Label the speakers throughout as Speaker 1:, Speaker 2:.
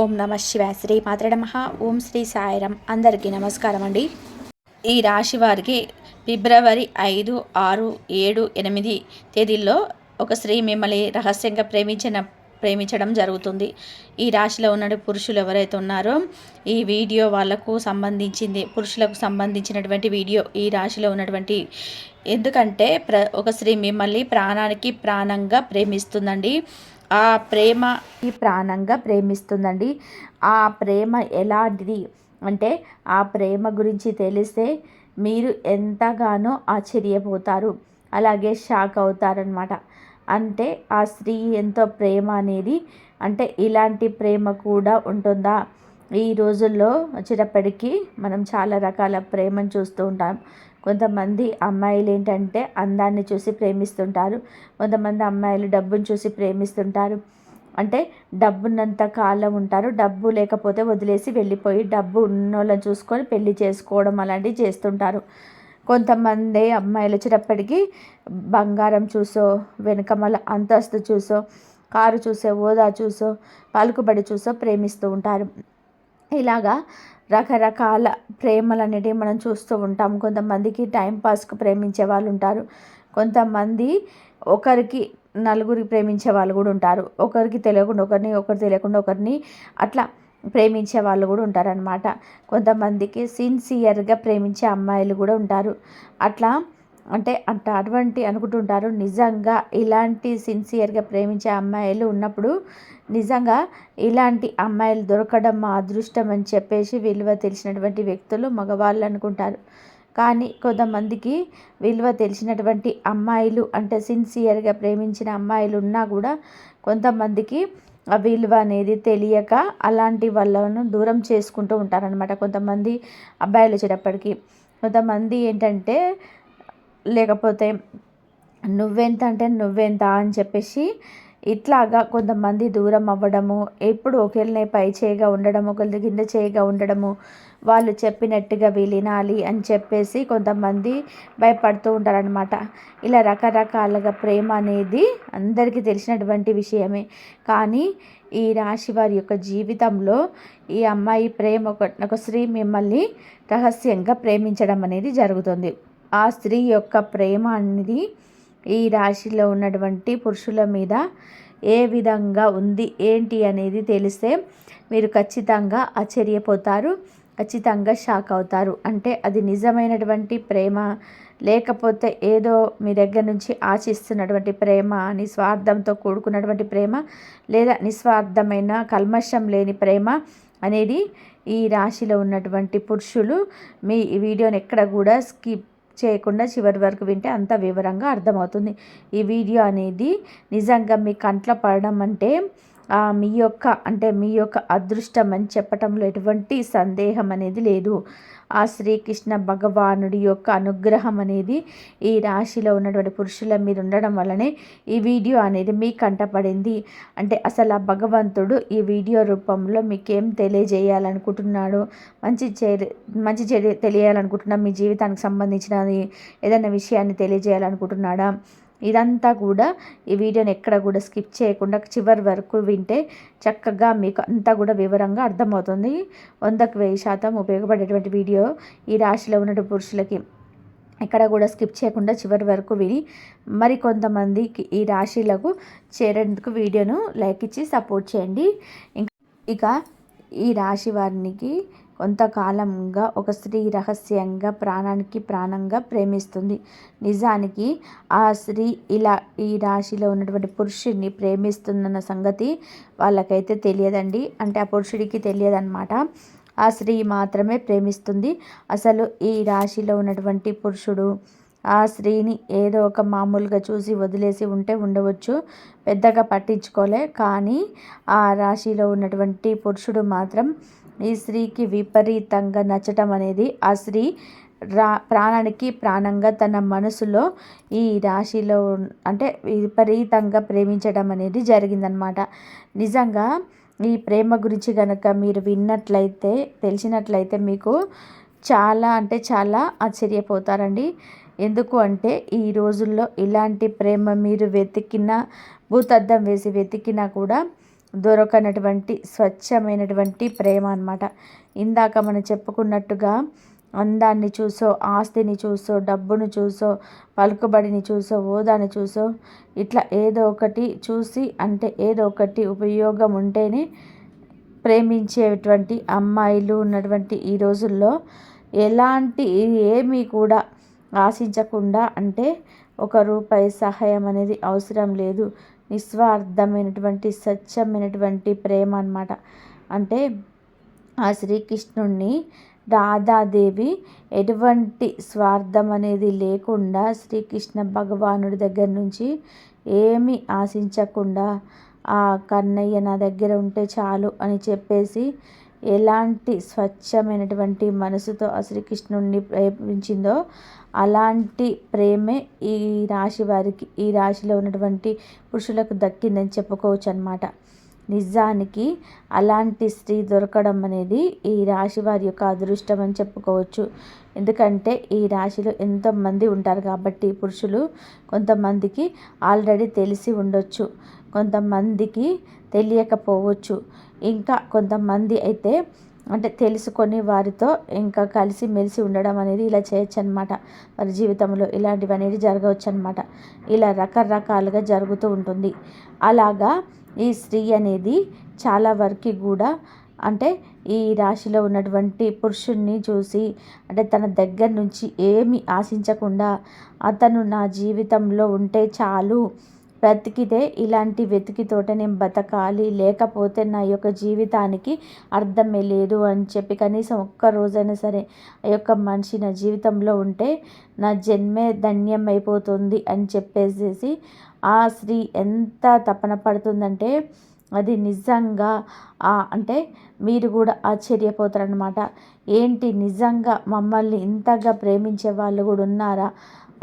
Speaker 1: ఓం నమ శివాయ. శ్రీ మాత్రే నమః. ఓం శ్రీ సాయిరాం. అందరికీ నమస్కారం అండి. ఈ రాశి వారికి ఫిబ్రవరి 5, 6, 7, 8 తేదీల్లో ఒక స్త్రీ మిమ్మల్ని రహస్యంగా ప్రేమించడం జరుగుతుంది. ఈ రాశిలో ఉన్న పురుషులు ఎవరైతే ఉన్నారో ఈ వీడియో వాళ్ళకు సంబంధించింది, పురుషులకు సంబంధించినటువంటి వీడియో. ఈ రాశిలో ఉన్నటువంటి ఎందుకంటే ఒక స్త్రీ మిమ్మల్ని ప్రాణానికి ప్రాణంగా ప్రేమిస్తుందండి. ఆ ప్రేమ ఈ ప్రాణంగా ప్రేమిస్తుందండి. ఆ ప్రేమ ఎలాంటిది అంటే ఆ ప్రేమ గురించి తెలిస్తే మీరు ఎంతగానో ఆశ్చర్యపోతారు, అలాగే షాక్ అవుతారనమాట. అంటే ఆ స్త్రీ ఎంతో ప్రేమ అనేది, అంటే ఇలాంటి ప్రేమ కూడా ఉంటుందా? ఈ రోజుల్లో వచ్చేటప్పటికీ మనం చాలా రకాల ప్రేమను చూస్తూ ఉంటాం. కొంతమంది అమ్మాయిలు ఏంటంటే అందాన్ని చూసి ప్రేమిస్తుంటారు. కొంతమంది అమ్మాయిలు డబ్బును చూసి ప్రేమిస్తుంటారు. అంటే డబ్బున్నంత కాలం ఉంటారు, డబ్బు లేకపోతే వదిలేసి వెళ్ళిపోయి డబ్బు ఉన్నోళ్ళని చూసుకొని పెళ్లి చేసుకోవడం అలాంటివి చేస్తుంటారు. కొంతమంది అమ్మాయిలు వచ్చేటప్పటికి బంగారం చూసో, వెనకమల అంతస్తు చూసో, కారు చూసో, హోదా చూసో, పలుకుబడి చూసో ప్రేమిస్తూ ఉంటారు. ఇలాగా రకరకాల ప్రేమలు అనేటివి మనం చూస్తూ ఉంటాం. కొంతమందికి టైంపాస్కి ప్రేమించే వాళ్ళు ఉంటారు. కొంతమంది ఒకరికి నలుగురికి ప్రేమించే వాళ్ళు కూడా ఉంటారు. ఒకరికి తెలియకుండా ఒకరిని, ఒకరు తెలియకుండా ఒకరిని అట్లా ప్రేమించే వాళ్ళు కూడా ఉంటారనమాట. కొంతమందికి సిన్సియర్గా ప్రేమించే అమ్మాయిలు కూడా ఉంటారు. అట్లా అంటే అటువంటి అనుకుంటుంటారు. నిజంగా ఇలాంటి సిన్సియర్గా ప్రేమించే అమ్మాయిలు ఉన్నప్పుడు నిజంగా ఇలాంటి అమ్మాయిలు దొరకడం మా అదృష్టం అని చెప్పేసి విలువ తెలిసినటువంటి వ్యక్తులు మగవాళ్ళు అనుకుంటారు. కానీ కొంతమందికి విలువ తెలిసినటువంటి అమ్మాయిలు, అంటే సిన్సియర్గా ప్రేమించిన అమ్మాయిలు ఉన్నా కూడా కొంతమందికి ఆ విలువ అనేది తెలియక అలాంటి వాళ్ళను దూరం చేసుకుంటూ ఉంటారనమాట. కొంతమంది అబ్బాయిలు వచ్చేటప్పటికి కొంతమంది ఏంటంటే లేకపోతే నువ్వెంత అంటే నువ్వెంత అని చెప్పేసి ఇట్లాగా కొంతమంది దూరం అవ్వడము, ఎప్పుడు ఒకరినే పై చేయిగా ఉండడము, ఒకరి కింద చేయిగా ఉండడము, వాళ్ళు చెప్పినట్టుగా వినాలి అని చెప్పేసి కొంతమంది భయపడుతూ ఉంటారనమాట. ఇలా రకరకాలుగా ప్రేమ అనేది అందరికీ తెలిసినటువంటి విషయమే. కానీ ఈ రాశి వారి యొక్క జీవితంలో ఈ అమ్మాయి ప్రేమ ఒక స్త్రీ మిమ్మల్ని రహస్యంగా ప్రేమించడం అనేది జరుగుతుంది. ఆ స్త్రీ యొక్క ప్రేమ అనేది ఈ రాశిలో ఉన్నటువంటి పురుషుల మీద ఏ విధంగా ఉంది ఏంటి అనేది తెలిస్తే మీరు ఖచ్చితంగా ఆశ్చర్యపోతారు, ఖచ్చితంగా షాక్ అవుతారు. అంటే అది నిజమైనటువంటి ప్రేమ, లేకపోతే ఏదో మీ దగ్గర నుంచి ఆశిస్తున్నటువంటి ప్రేమ, నిస్వార్థంతో కూడుకున్నటువంటి ప్రేమ, లేదా నిస్వార్థమైన కల్మషం లేని ప్రేమ అనేది ఈ రాశిలో ఉన్నటువంటి పురుషులు మీ ఈ వీడియోని ఎక్కడ కూడా స్కిప్ చేయకుండా చివరి వరకు వింటే అంత వివరంగా అర్థమవుతుంది. ఈ వీడియో అనేది నిజంగా మీ కంట్లో పడడం అంటే మీ యొక్క అదృష్టం అని చెప్పటంలో ఎటువంటి సందేహం అనేది లేదు. ఆ శ్రీకృష్ణ భగవానుడి యొక్క అనుగ్రహం అనేది ఈ రాశిలో ఉన్నటువంటి పురుషుల మీద ఉండడం వల్లనే ఈ వీడియో అనేది మీ కంటపడింది. అంటే అసలు ఆ భగవంతుడు ఈ వీడియో రూపంలో మీకేం తెలియజేయాలనుకుంటున్నాడు, మంచి చెడు తెలియాలనుకుంటున్నా, మీ జీవితానికి సంబంధించిన ఏదైనా విషయాన్ని తెలియజేయాలనుకుంటున్నాడా, ఇదంతా కూడా ఈ వీడియోని ఎక్కడ కూడా స్కిప్ చేయకుండా చివరి వరకు వింటే చక్కగా మీకు అంతా కూడా వివరంగా అర్థమవుతుంది. 100% ఉపయోగపడేటువంటి వీడియో ఈ రాశిలో ఉన్న పురుషులకి. ఎక్కడ కూడా స్కిప్ చేయకుండా చివరి వరకు విని మరి కొంతమందికి ఈ రాశిలకు చేరేందుకు వీడియోను లైక్ ఇచ్చి సపోర్ట్ చేయండి. ఇక ఈ రాశి వారికి కొంతకాలంగా ఒక స్త్రీ రహస్యంగా ప్రాణానికి ప్రాణంగా ప్రేమిస్తుంది. నిజానికి ఆ స్త్రీ ఇలా ఈ రాశిలో ఉన్నటువంటి పురుషుడిని ప్రేమిస్తుందన్న సంగతి వాళ్ళకైతే తెలియదండి. అంటే ఆ పురుషుడికి తెలియదన్నమాట. ఆ స్త్రీ మాత్రమే ప్రేమిస్తుంది. అసలు ఈ రాశిలో ఉన్నటువంటి పురుషుడు ఆ స్త్రీని ఏదో ఒక మామూలుగా చూసి వదిలేసి ఉండవచ్చు, పెద్దగా పట్టించుకోలే. కానీ ఆ రాశిలో ఉన్నటువంటి పురుషుడు మాత్రం ఈ స్త్రీకి విపరీతంగా నచ్చటం అనేది, ఆ స్త్రీ ప్రాణానికి ప్రాణంగా తన మనసులో ఈ రాశిలో అంటే విపరీతంగా ప్రేమించడం అనేది జరిగిందనమాట. నిజంగా ఈ ప్రేమ గురించి కనుక మీరు విన్నట్లయితే, తెలిసినట్లయితే మీకు చాలా అంటే చాలా ఆశ్చర్యపోతారండి. ఎందుకు అంటే ఈ రోజుల్లో ఇలాంటి ప్రేమ మీరు భూతద్దం వేసి వెతికినా కూడా దొరకనటువంటి స్వచ్ఛమైనటువంటి ప్రేమ అన్నమాట. ఇందాక మనం చెప్పుకున్నట్టుగా అందాన్ని చూసో, ఆస్తిని చూసో, డబ్బును చూసో, పలుకుబడిని చూసో, హోదాని చూసో ఇట్లా ఏదో ఒకటి చూసి, అంటే ఏదో ఒకటి ఉపయోగం ఉంటేనే ప్రేమించేటువంటి అమ్మాయిలు ఉన్నటువంటి ఈ రోజుల్లో ఎలాంటి ఏమీ కూడా ఆశించకుండా, అంటే ఒక రూపాయి సహాయం అనేది అవసరం లేదు, నిస్వార్థమైనటువంటి స్వచ్ఛమైనటువంటి ప్రేమ అన్నమాట. అంటే ఆ శ్రీకృష్ణుణ్ణి రాధాదేవి ఎటువంటి స్వార్థం అనేది లేకుండా శ్రీకృష్ణ భగవానుడి దగ్గర నుంచి ఏమీ ఆశించకుండా ఆ కన్నయ్య నా దగ్గర ఉంటే చాలు అని చెప్పేసి ఎలాంటి స్వచ్ఛమైనటువంటి మనసుతో ఆ శ్రీకృష్ణుడిని ప్రేమించిందో అలాంటి ప్రేమే ఈ రాశి వారికి, ఈ రాశిలో ఉన్నటువంటి పురుషులకు దక్కిందని చెప్పుకోవచ్చు అన్నమాట. నిజానికి అలాంటి స్త్రీ దొరకడం అనేది ఈ రాశి వారి యొక్క అదృష్టం అని చెప్పుకోవచ్చు. ఎందుకంటే ఈ రాశిలో ఎంతోమంది ఉంటారు కాబట్టి పురుషులు, కొంతమందికి ఆల్రెడీ తెలిసి ఉండొచ్చు, కొంతమందికి తెలియకపోవచ్చు, ఇంకా కొంతమంది అయితే అంటే తెలుసుకొని వారితో ఇంకా కలిసి మెలిసి ఉండడం అనేది ఇలా చేయొచ్చు అనమాట. వారి జీవితంలో ఇలాంటివి అనేది జరగవచ్చు అనమాట. ఇలా రకరకాలుగా జరుగుతూ ఉంటుంది. అలాగా ఈ స్త్రీ అనేది చాలా వరకు కూడా అంటే ఈ రాశిలో ఉన్నటువంటి పురుషుణ్ణి చూసి, అంటే తన దగ్గర నుంచి ఏమి ఆశించకుండా అతను నా జీవితంలో ఉంటే చాలు, బ్రతికితే ఇలాంటి వెతికితోట నేను బతకాలి, లేకపోతే నా యొక్క జీవితానికి అర్థమే లేదు అని చెప్పి కనీసం ఒక్క రోజైనా సరే ఆ యొక్క మనిషి నా జీవితంలో ఉంటే నా జన్మే ధన్యం అయిపోతుంది అని చెప్పేసేసి ఆ స్త్రీ ఎంత తపన పడుతుందంటే అది నిజంగా అంటే మీరు కూడా ఆశ్చర్యపోతారనమాట. ఏంటి నిజంగా మమ్మల్ని ఇంతగా ప్రేమించే వాళ్ళు కూడా ఉన్నారా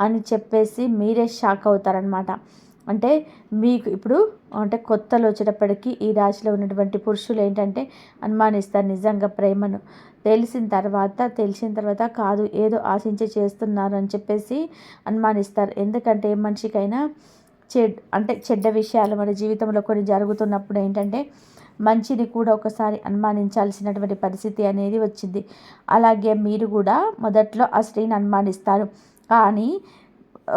Speaker 1: అని చెప్పేసి మీరే షాక్ అవుతారనమాట. అంటే మీకు ఇప్పుడు అంటే కొత్తలో వచ్చేటప్పటికి ఈ రాశిలో ఉన్నటువంటి పురుషులు ఏంటంటే అనుమానిస్తారు నిజంగా ప్రేమను. తెలిసిన తర్వాత కాదు, ఏదో ఆశించి చేస్తున్నారు అని చెప్పేసి అనుమానిస్తారు. ఎందుకంటే ఏ మనిషికైనా చెడ్డ విషయాలు మన జీవితంలో కొన్ని జరుగుతున్నప్పుడు ఏంటంటే మంచిని కూడా ఒకసారి అనుమానించాల్సినటువంటి పరిస్థితి అనేది వచ్చింది. అలాగే మీరు కూడా మొదట్లో ఆ స్త్రీని అనుమానిస్తారు, కానీ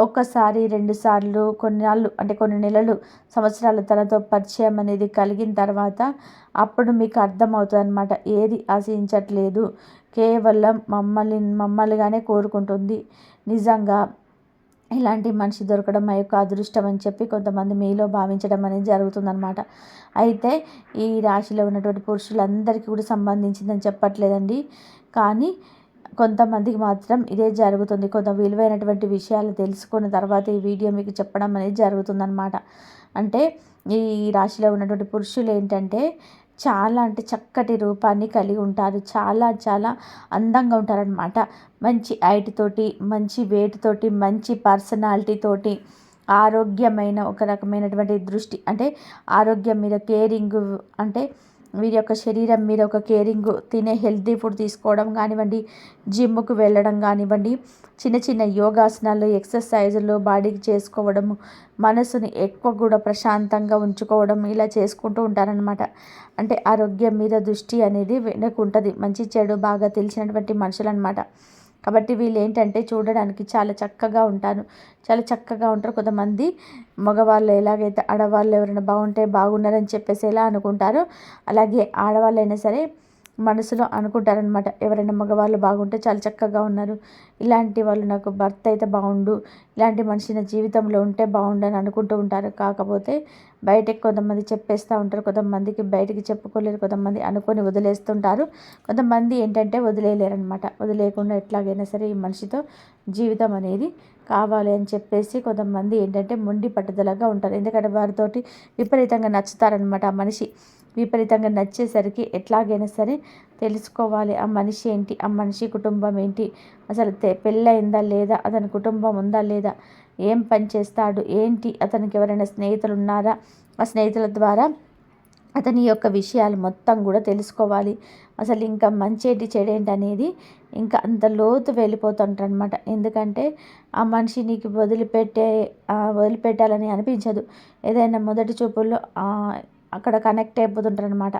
Speaker 1: ఒక్కసారి 2 సార్లు కొన్ని నెలలు సంవత్సరాలు తనతో పరిచయం అనేది కలిగిన తర్వాత అప్పుడు మీకు అర్థమవుతుంది అనమాట. ఏది ఆశించట్లేదు, కేవలం మమ్మల్నిగానే కోరుకుంటుంది. నిజంగా ఇలాంటి మనిషి దొరకడం మా యొక్క అదృష్టం అని చెప్పి కొంతమంది మీలో భావించడం అనేది జరుగుతుందన్నమాట. అయితే ఈ రాశిలో ఉన్నటువంటి పురుషులందరికీ కూడా సంబంధించిందని చెప్పట్లేదండి, కానీ కొంతమందికి మాత్రం ఇదే జరుగుతుంది. కొంత విలువైనటువంటి విషయాలు తెలుసుకున్న తర్వాత ఈ వీడియో మీకు చెప్పడం అనేది జరుగుతుందన్నమాట. అంటే ఈ రాశిలో ఉన్నటువంటి పురుషులు ఏంటంటే చాలా అంటే చక్కటి రూపాన్ని కలిగి ఉంటారు, చాలా చాలా అందంగా ఉంటారనమాట. మంచి హైట్ తోటి, మంచి వెయిట్ తోటి, మంచి పర్సనాలిటీ తోటి, ఆరోగ్యమైన ఒక రకమైనటువంటి దృష్టి, అంటే ఆరోగ్యం మీద కేరింగ్, అంటే వీరి యొక్క శరీరం మీద ఒక కేరింగ్, తినే హెల్తీ ఫుడ్ తీసుకోవడం కానివ్వండి, జిమ్కు వెళ్ళడం కానివ్వండి, చిన్న చిన్న యోగాసనాలు, ఎక్సర్సైజులు బాడీకి చేసుకోవడము, మనసుని ఎక్కువ కూడా ప్రశాంతంగా ఉంచుకోవడం, ఇలా చేసుకుంటూ ఉంటారనమాట. అంటే ఆరోగ్యం మీద దృష్టి అనేది వెనక ఉంటుంది, మంచి చెడు బాగా తెలిసినటువంటి మనుషులు అనమాట. కాబట్టి వీళ్ళు ఏంటంటే చూడడానికి చాలా చక్కగా ఉంటారు. కొంతమంది మగవాళ్ళు ఎలాగైతే ఆడవాళ్ళు ఎవరైనా బాగుంటే బాగున్నారని చెప్పేసి ఎలా అనుకుంటారో, అలాగే ఆడవాళ్ళైనా సరే మనసులో అనుకుంటారనమాట, ఎవరైనా మగవాళ్ళు బాగుంటే చాలా చక్కగా ఉన్నారు, ఇలాంటి వాళ్ళు నాకు భర్త అయితే బాగుండు, ఇలాంటి మనిషి నా జీవితంలో ఉంటే బాగుండు అని అనుకుంటూ ఉంటారు. కాకపోతే బయటకు కొంతమంది చెప్పేస్తూ ఉంటారు, కొంతమందికి బయటికి చెప్పుకోలేరు, కొంతమంది అనుకొని వదిలేస్తుంటారు, కొంతమంది ఏంటంటే వదిలేయలేరనమాట. వదిలేయకుండా ఎట్లాగైనా సరే ఈ మనిషితో జీవితం అనేది కావాలి అని చెప్పేసి కొంతమంది ఏంటంటే మొండి పట్టుదలగా ఉంటారు. ఎందుకంటే వారితోటి విపరీతంగా నచ్చుతారనమాట. ఆ మనిషి విపరీతంగా నచ్చేసరికి ఎట్లాగైనా సరే తెలుసుకోవాలి ఆ మనిషి ఏంటి, ఆ మనిషి కుటుంబం ఏంటి, అసలు పెళ్ళయిందా లేదా, అతని కుటుంబం ఉందా లేదా, ఏం పని చేస్తాడు ఏంటి, అతనికి ఎవరైనా స్నేహితులు ఉన్నారా, ఆ స్నేహితుల ద్వారా అతని యొక్క విషయాలు మొత్తం కూడా తెలుసుకోవాలి. అసలు ఇంకా మంచేంటి చెడేంటి అనేది ఇంకా అంత లోతు వెళ్ళిపోతుంటారు అనమాట. ఎందుకంటే ఆ మనిషి నీకు వదిలిపెట్టాలని అనిపించదు. ఏదైనా మొదటి చూపుల్లో అక్కడ కనెక్ట్ అయిపోతుంటారనమాట.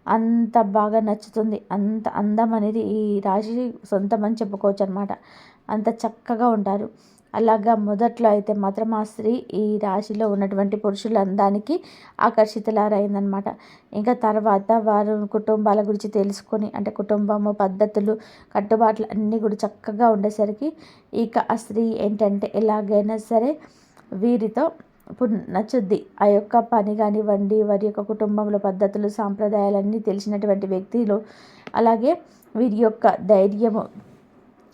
Speaker 1: అంత బాగా నచ్చుతుంది. అంత అందం అనేది ఈ రాశి సొంతం అని చెప్పుకోవచ్చు అనమాట. అంత చక్కగా ఉంటారు. అలాగా మొదట్లో అయితే మాత్రం ఆ స్త్రీ ఈ రాశిలో ఉన్నటువంటి పురుషుల అందానికి ఆకర్షితులారైందనమాట. ఇంకా తర్వాత వారు కుటుంబాల గురించి తెలుసుకొని, అంటే కుటుంబము పద్ధతులు, కట్టుబాట్లు అన్నీ కూడా చక్కగా ఉండేసరికి ఇక ఆ స్త్రీ ఏంటంటే ఎలాగైనా సరే వీరితో ఇప్పుడు నచ్చుద్ది. ఆ యొక్క పని కానివ్వండి, వారి యొక్క కుటుంబంలో పద్ధతులు, సాంప్రదాయాలన్నీ తెలిసినటువంటి వ్యక్తులు. అలాగే వీరి యొక్క ధైర్యము,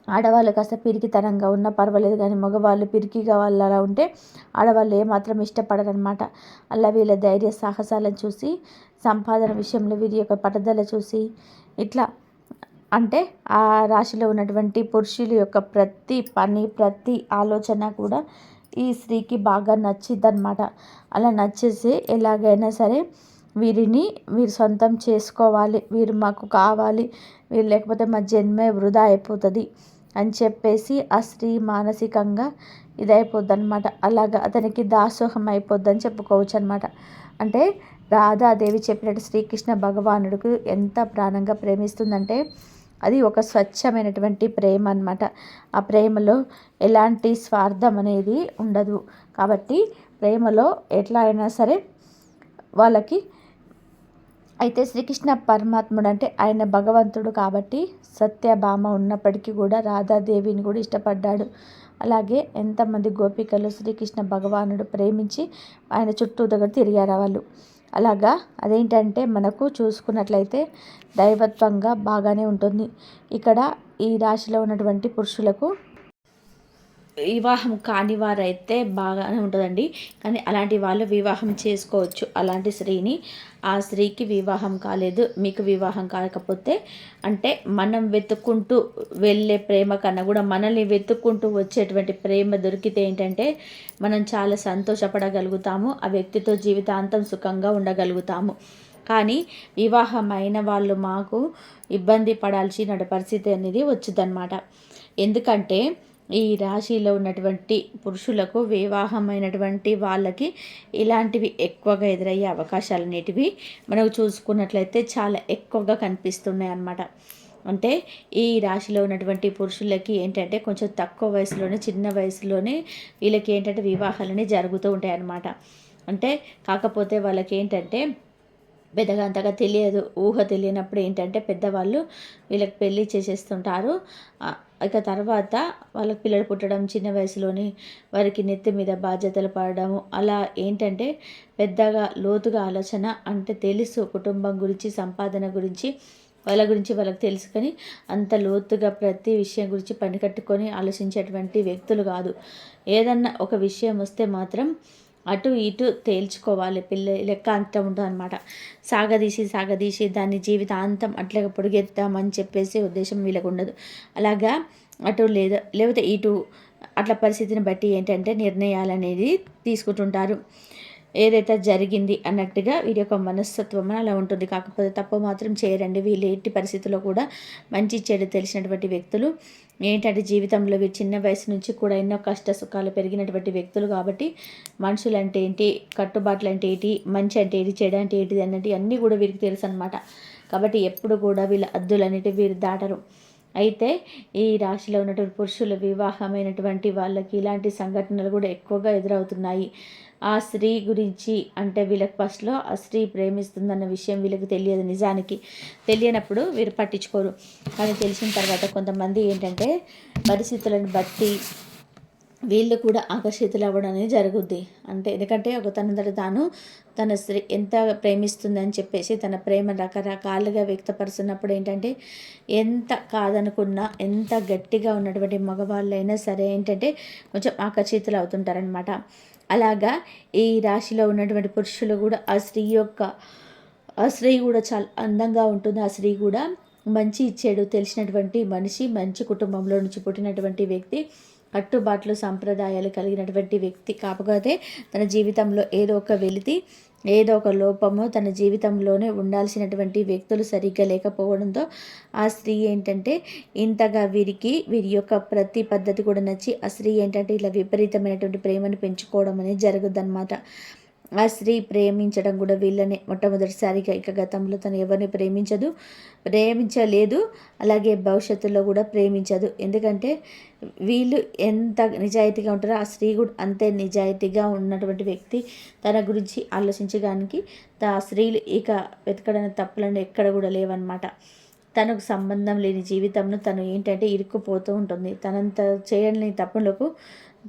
Speaker 1: ఆడవాళ్ళు కాస్త పిరికితనంగా ఉన్నా పర్వాలేదు కానీ మగవాళ్ళు పిరికిగా వాళ్ళు అలా ఉంటే ఆడవాళ్ళు ఏమాత్రం ఇష్టపడరనమాట. అలా వీళ్ళ ధైర్య సాహసాలను చూసి, సంపాదన విషయంలో వీరి యొక్క పట్టుదల చూసి, ఇట్లా అంటే ఆ రాశిలో ఉన్నటువంటి పురుషుల యొక్క ప్రతి పని, ప్రతి ఆలోచన కూడా ఈ స్త్రీకి బాగా నచ్చిద్దనమాట. అలా నచ్చేసి ఎలాగైనా సరే వీరు సొంతం చేసుకోవాలి, వీరు మాకు కావాలి, వీరు లేకపోతే మా జన్మే వృధా అయిపోతుంది అని చెప్పేసి ఆ స్త్రీ మానసికంగా ఇదైపోద్ది అనమాట. అలాగా అతనికి దాసోహం అయిపోద్దని చెప్పుకోవచ్చు అనమాట. అంటే రాధాదేవి చెప్పినట్టు శ్రీకృష్ణ భగవానుడికి ఎంత ప్రాణంగా ప్రేమిస్తుందంటే అది ఒక స్వచ్ఛమైనటువంటి ప్రేమ అనమాట. ఆ ప్రేమలో ఎలాంటి స్వార్థం అనేది ఉండదు. కాబట్టి ప్రేమలో ఎట్లా అయినా సరే వాళ్ళకి అయితే శ్రీకృష్ణ పరమాత్ముడు అంటే ఆయన భగవంతుడు కాబట్టి సత్యభామ ఉన్నప్పటికీ కూడా రాధాదేవిని కూడా ఇష్టపడ్డాడు. అలాగే ఎంతమంది గోపికలు శ్రీకృష్ణ భగవానుడు ప్రేమించి ఆయన చుట్టూ దగ్గర తిరిగారు వాళ్ళు. అలాగా అదేంటంటే మనకు చూసుకున్నట్లయితే దైవత్వంగా బాగానే ఉంటుంది. ఇక్కడ ఈ రాశిలో ఉన్నటువంటి పురుషులకు వివాహం కాని వారైతే బాగానే ఉంటుందండి. కానీ అలాంటి వాళ్ళు వివాహం చేసుకోవచ్చు అలాంటి స్త్రీని. ఆ స్త్రీకి వివాహం కాలేదు, మీకు వివాహం కాకపోతే అంటే మనం వెతుక్కుంటూ వెళ్ళే ప్రేమ కన్నా కూడా మనల్ని వెతుక్కుంటూ వచ్చేటువంటి ప్రేమ దొరికితే ఏంటంటే మనం చాలా సంతోషపడగలుగుతాము. ఆ వ్యక్తితో జీవితాంతం సుఖంగా ఉండగలుగుతాము. కానీ వివాహమైన వాళ్ళు మాకు ఇబ్బంది పడాల్సిన పరిస్థితి అనేది వచ్చిందనమాట. ఎందుకంటే ఈ రాశిలో ఉన్నటువంటి పురుషులకు వివాహమైనటువంటి వాళ్ళకి ఇలాంటివి ఎక్కువగా ఎదురయ్యే అవకాశాలు అనేటివి మనకు చూసుకున్నట్లయితే చాలా ఎక్కువగా కనిపిస్తున్నాయి అన్నమాట. అంటే ఈ రాశిలో ఉన్నటువంటి పురుషులకి ఏంటంటే కొంచెం తక్కువ వయసులోనే, చిన్న వయసులోనే వీళ్ళకి ఏంటంటే వివాహాలని జరుగుతూ ఉంటాయి అన్నమాట. అంటే కాకపోతే వాళ్ళకి ఏంటంటే పెద్దగా అంతగా తెలియదు. ఊహ తెలియనప్పుడు ఏంటంటే పెద్దవాళ్ళు వీళ్ళకి పెళ్ళి చేసేస్తుంటారు. ఇక తర్వాత వాళ్ళకి పిల్లలు పుట్టడం, చిన్న వయసులోని వారికి నెత్తి మీద బాధ్యతలు పడడము, అలా ఏంటంటే పెద్దగా లోతుగా ఆలోచన అంటే తెలుసు కుటుంబం గురించి, సంపాదన గురించి, వాళ్ళ గురించి వాళ్ళకి తెలుసు. కానీ అంత లోతుగా ప్రతి విషయం గురించి పని కట్టుకొని ఆలోచించేటువంటి వ్యక్తులు కాదు. ఏదన్నా ఒక విషయం వస్తే మాత్రం అటు ఇటు తేల్చుకోవాలి. లెక్క అంత ఉంటుంది అనమాట. సాగదీసి దాన్ని జీవితాంతం అట్లాగే పొడిగెత్తామని చెప్పేసి ఉద్దేశం వీళ్ళకు ఉండదు. అలాగా అటు లేకపోతే ఇటు అట్లా పరిస్థితిని బట్టి ఏంటంటే నిర్ణయాలు అనేది తీసుకుంటుంటారు. ఏదైతే జరిగింది అన్నట్టుగా వీరి యొక్క మనస్తత్వం అలా ఉంటుంది. కాకపోతే తప్పు మాత్రం చేయరండి. వీళ్ళు ఎట్టి పరిస్థితుల్లో కూడా మంచి చెడు తెలిసినటువంటి వ్యక్తులు. ఏంటంటే జీవితంలో వీరు చిన్న వయసు నుంచి కూడా ఎన్నో కష్ట సుఖాలు పెరిగినటువంటి వ్యక్తులు కాబట్టి మనుషులు అంటే ఏంటి, కట్టుబాట్లు అంటే ఏంటి, మంచి అంటే ఏంటి, చెడు అంటే ఏంటిది అన్నట్టు అన్నీ కూడా వీరికి తెలుసు అనమాట. కాబట్టి ఎప్పుడు కూడా వీళ్ళ హద్దులు అనేటివి వీరు దాటరు. అయితే ఈ రాశిలో ఉన్నటువంటి పురుషుల వివాహమైనటువంటి వాళ్ళకి ఇలాంటి సంఘటనలు కూడా ఎక్కువగా ఎదురవుతున్నాయి. ఆ స్త్రీ గురించి అంటే వీళ్ళకి ఫస్ట్లో ఆ స్త్రీ ప్రేమిస్తుందన్న విషయం వీళ్ళకి తెలియదు. నిజానికి తెలియనప్పుడు వీరు పట్టించుకోరు. కానీ తెలిసిన తర్వాత కొంతమంది ఏంటంటే పరిస్థితులను బట్టి వీళ్ళు కూడా ఆకర్షితులు అవ్వడం అనేది జరుగుద్ది. అంటే ఎందుకంటే ఒక తనంతట తాను తన స్త్రీ ఎంత ప్రేమిస్తుందని చెప్పేసి తన ప్రేమ రకరకాలుగా వ్యక్తపరుస్తున్నప్పుడు ఏంటంటే ఎంత కాదనుకున్నా, ఎంత గట్టిగా ఉన్నటువంటి మగవాళ్ళైనా సరే ఏంటంటే కొంచెం ఆకర్షితులు అవుతుంటారనమాట. అలాగా ఈ రాశిలో ఉన్నటువంటి పురుషులు కూడా ఆ స్త్రీ కూడా చాలా అందంగా ఉంటుంది. ఆ స్త్రీ కూడా మంచి చెడు తెలిసినటువంటి మనిషి, మంచి కుటుంబంలో నుంచి పుట్టినటువంటి వ్యక్తి, కట్టుబాట్లు సంప్రదాయాలు కలిగినటువంటి వ్యక్తి. కాకపోతే తన జీవితంలో ఏదో ఒక వెలితి, ఏదో ఒక లోపము తన జీవితంలోనే ఉండాల్సినటువంటి వ్యక్తులు సరిగ్గా లేకపోవడంతో ఆ స్త్రీ ఏంటంటే ఇంతగా వీరి యొక్క ప్రతి పద్ధతి కూడా నచ్చి ఆ స్త్రీ ఏంటంటే ఇలా విపరీతమైనటువంటి ప్రేమను పెంచుకోవడం అనేది జరుగుద్దన్నమాట. ఆ స్త్రీ ప్రేమించడం కూడా వీళ్ళని మొట్టమొదటిసారిగా. ఇక గతంలో తను ఎవరిని ప్రేమించలేదు, అలాగే భవిష్యత్తులో కూడా ప్రేమించదు. ఎందుకంటే వీళ్ళు ఎంత నిజాయితీగా ఉంటారో ఆ స్త్రీ కూడా అంతే నిజాయితీగా ఉన్నటువంటి వ్యక్తి. తన గురించి ఆలోచించడానికి ఆ స్త్రీలు ఇక వెతకడానికి తప్పులను ఎక్కడ కూడా లేవన్నమాట. తనకు సంబంధం లేని జీవితంను తను ఏంటంటే ఇరుక్కుపోతూ ఉంటుంది. తనంత చేయని తప్పులకు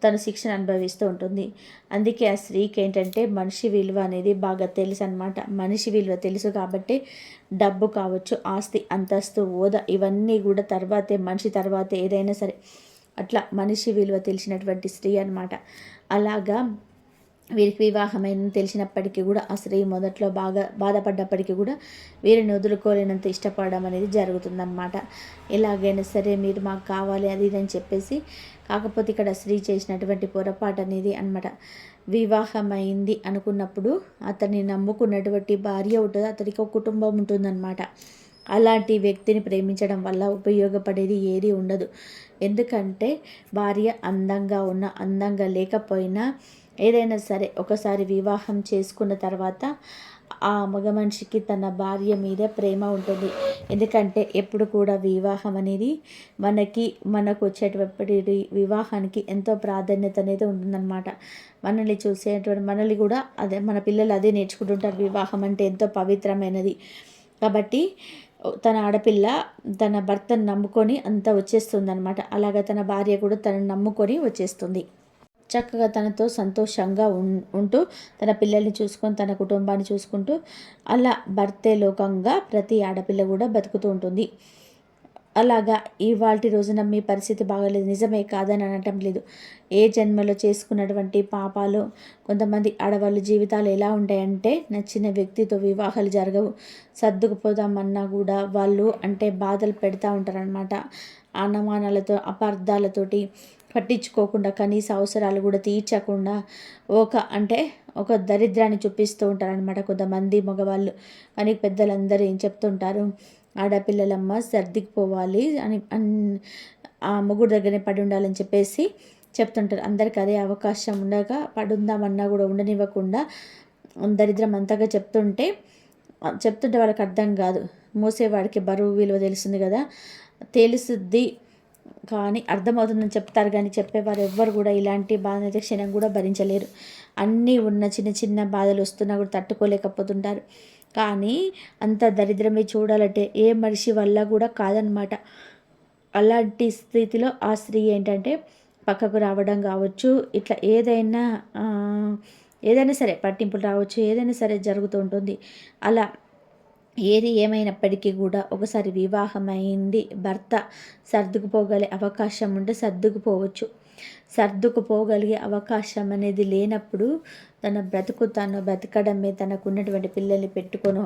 Speaker 1: తను శిక్షను అనుభవిస్తూ ఉంటుంది. అందుకే ఆ స్త్రీకి ఏంటంటే మనిషి విలువ అనేది బాగా తెలుసు అనమాట. మనిషి విలువ తెలుసు కాబట్టి డబ్బు కావచ్చు, ఆస్తి, అంతస్తు, హోదా ఇవన్నీ కూడా తర్వాతే, మనిషి తర్వాతే ఏదైనా సరే. అట్లా మనిషి విలువ తెలిసినటువంటి స్త్రీ అనమాట. అలాగా వీరికి వివాహమైందని తెలిసినప్పటికీ కూడా ఆ స్త్రీ మొదట్లో బాగా బాధపడ్డప్పటికీ కూడా వీరిని వదులుకోలేనంత ఇష్టపడడం అనేది జరుగుతుందన్నమాట. ఎలాగైనా సరే మీరు మాకు కావాలి అది ఇది అని చెప్పేసి. కాకపోతే ఇక్కడ స్త్రీ చేసినటువంటి పొరపాటు అనేది అనమాట. వివాహమైంది అనుకున్నప్పుడు అతన్ని నమ్ముకున్నటువంటి భార్య ఉంటుంది, అతనికి ఒక కుటుంబం ఉంటుందన్నమాట. అలాంటి వ్యక్తిని ప్రేమించడం వల్ల ఉపయోగపడేది ఏది ఉండదు. ఎందుకంటే భార్య అందంగా ఉన్నా అందంగా లేకపోయినా ఏదైనా సరే ఒకసారి వివాహం చేసుకున్న తర్వాత ఆ మగ మనిషికి తన భార్య మీద ప్రేమ ఉంటుంది. ఎందుకంటే ఎప్పుడు కూడా వివాహం అనేది మనకు వచ్చేటప్పటి వివాహానికి ఎంతో ప్రాధాన్యత అనేది ఉంటుందన్నమాట. మనల్ని చూసేటువంటి మనల్ని కూడా అదే మన పిల్లలు అదే నేర్చుకుంటుంటారు. వివాహం అంటే ఎంతో పవిత్రమైనది కాబట్టి తన ఆడపిల్ల తన భర్తను నమ్ముకొని అంతా వచ్చేస్తుందన్నమాట. అలాగే తన భార్య కూడా తనను నమ్ముకొని వచ్చేస్తుంది. చక్కగా తనతో సంతోషంగా ఉంటూ తన పిల్లల్ని చూసుకొని తన కుటుంబాన్ని చూసుకుంటూ అలా భర్తే లోకంగా ప్రతి ఆడపిల్ల కూడా బతుకుతూ ఉంటుంది. అలాగా ఇవాల్టి రోజున మీ పరిస్థితి బాగలేదు, నిజమే కాదని అనటం లేదు. ఏ జన్మలో చేసుకున్నటువంటి పాపాలు. కొంతమంది ఆడవాళ్ళ జీవితాలు ఎలా ఉంటాయంటే నచ్చిన వ్యక్తితో వివాహాలు జరగవు. సర్దుకుపోదామన్నా కూడా వాళ్ళు అంటే బాధలు పెడతా ఉంటారనమాట. అనుమానాలతో అపార్థాలతోటి పట్టించుకోకుండా కనీస అవసరాలు కూడా తీర్చకుండా ఒక దరిద్రాన్ని చూపిస్తూ ఉంటారనమాట కొంతమంది మగవాళ్ళు. కానీ పెద్దలందరూ ఏం చెప్తుంటారు, ఆడపిల్లలమ్మ సర్దికిపోవాలి అని ఆ మొగుడు దగ్గరనే పడి ఉండాలని చెప్పేసి చెప్తుంటారు. అందరికీ అదే అవకాశం ఉండగా పడుందామన్నా కూడా ఉండనివ్వకుండా దరిద్రం అంతగా చెప్తుంటే వాళ్ళకి అర్థం కాదు. మోసేవాడికి బరువు విలువ తెలుస్తుంది కదా, తెలుసుద్ది కానీ అర్థమవుతుందని చెప్తారు. కానీ చెప్పేవారు ఎవ్వరు కూడా ఇలాంటి బాధ అయితే క్షణం కూడా భరించలేరు. అన్నీ ఉన్న చిన్న చిన్న బాధలు వస్తున్నా కూడా తట్టుకోలేకపోతుంటారు. కానీ అంత దరిద్రమే చూడాలంటే ఏ మనిషి వల్ల కూడా కాదనమాట. అలాంటి స్థితిలో ఆ స్త్రీ ఏంటంటే పక్కకు రావడం కావచ్చు, ఇట్లా ఏదైనా సరే పట్టింపులు రావచ్చు, ఏదైనా సరే జరుగుతూ ఉంటుంది. అలా ఏది ఏమైనప్పటికీ కూడా ఒకసారి వివాహం అయింది, భర్త సర్దుకుపోగలే అవకాశం ఉంటే సర్దుకుపోవచ్చు. సర్దుకుపోగలిగే అవకాశం అనేది లేనప్పుడు తన బ్రతుకు తను బ్రతకడమే, తనకున్నటువంటి పిల్లల్ని పెట్టుకొను,